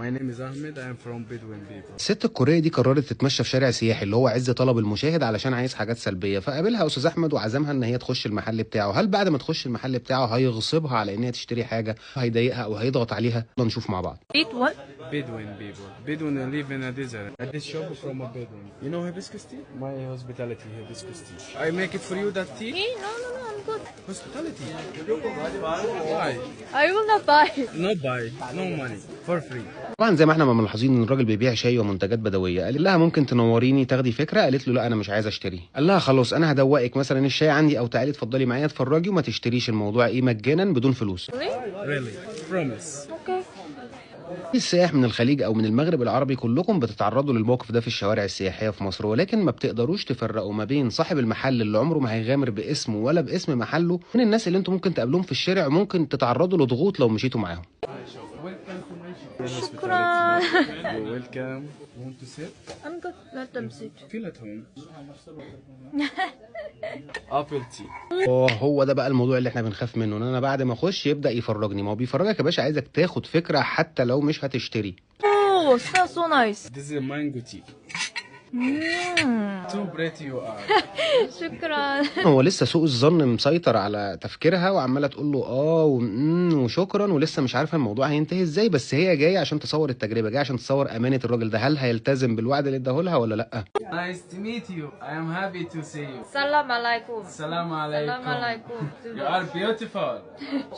My name is Ahmed. I am from Bedouin people. الست الكورية دي قررت تتمشى في شارع سياحي اللي هو عز طلب المشاهد علشان عايز حاجات سلبية، فقابلها أستاذ أحمد وعزمها إن هي تخش المحل بتاعه. هل بعد ما تخش المحل بتاعه هيغصبها على إن هي تشتري حاجة، هيضايقها أو هيضغط عليها؟ يلا نشوف مع بعض. Eat what? Bedouin people. Bedouin live in a desert. At this shop from a Bedouin. You know hibiscus tea? My hospitality hibiscus tea. I make it for you that tea. Hey, no, I'm good. Hospitality. Why? I will not buy. No buy. No money. For free. طبعا زي ما احنا ملاحظين ان الراجل بيبيع شاي ومنتجات بدويه. قال لها ممكن تنوريني تاخدي فكره؟ قالت له لا انا مش عايزه اشتري. قال لها خلاص انا هدوقك مثلا الشاي عندي، او تعالي اتفضلي معايا اتفرجي وما تشتريش، الموضوع ايه مجانا بدون فلوس. Really? Promise. Okay. السائح من الخليج او من المغرب العربي كلكم بتتعرضوا للموقف ده في الشوارع السياحيه في مصر، ولكن ما بتقدروش تفرقوا ما بين صاحب المحل اللي عمره ما هيغامر باسمه ولا باسم محله من الناس اللي انتم ممكن تقابلوهم في الشارع وممكن تتعرضوا لضغوط لو مشيتوا معاهم. شكرا. You're welcome. You want to sit? I'm good. Let them sit. Feel at home. Apple tea. هو ده بقى الموضوع اللي احنا بنخاف منه، ان انا بعد ما اخش يبدا يفرجني. ما هو بيفرجك يا باشا، عايزك تاخد فكره حتى لو مش هتشتري. Oh, smells so nice. This is a mango tea. Too pretty you are. شكرا. هو لسه سوء الظن مسيطر على تفكيرها وعماله تقول له وشكرا، ولسه مش عارفه الموضوع هينتهي ازاي، بس هي جايه عشان تصور التجربه، جايه عشان تصور امانه الراجل ده، هل هيلتزم بالوعد اللي اداهولها ولا لا. Nice to meet you. I am happy to see you. سلام عليكم. Salam alaikum. سلام عليكم. You are beautiful.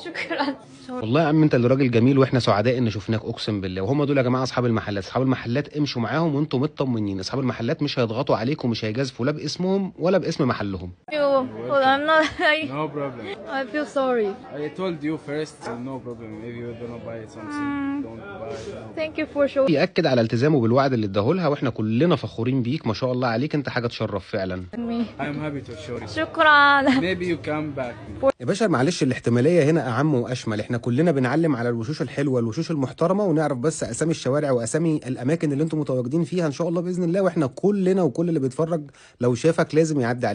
شكرا. والله يا عم انت اللي راجل جميل، واحنا سعداء ان شفناك اقسم بالله. وهم دول يا جماعه اصحاب المحلات. اصحاب المحلات امشوا معاهم وانتم مطمنين، اصحاب المحلات مش هيضغطوا عليكم ومش هيجازفوا لا باسمهم ولا باسم محلهم. I'm not. No problem. I feel sorry. I told you first, no problem. If you don't buy something, don't buy. No. Thank you for showing يأكد على التزامه بالوعد اللي اداهولها، واحنا كلنا فخورين بيك، ما شاء الله عليك، انت حاجه تشرف فعلا. me. I am happy to show you. شكرا. Maybe you come back. يا باشا معلش الاحتماليه هنا اعم واشمل، احنا كلنا بنعلم على الوشوش الحلوه الوشوش المحترمه، ونعرف بس اسامي الشوارع واسامي الاماكن اللي انتم متواجدين فيها ان شاء الله باذن الله، واحنا كلنا وكل اللي بيتفرج لو شافك لازم يعدي عليك.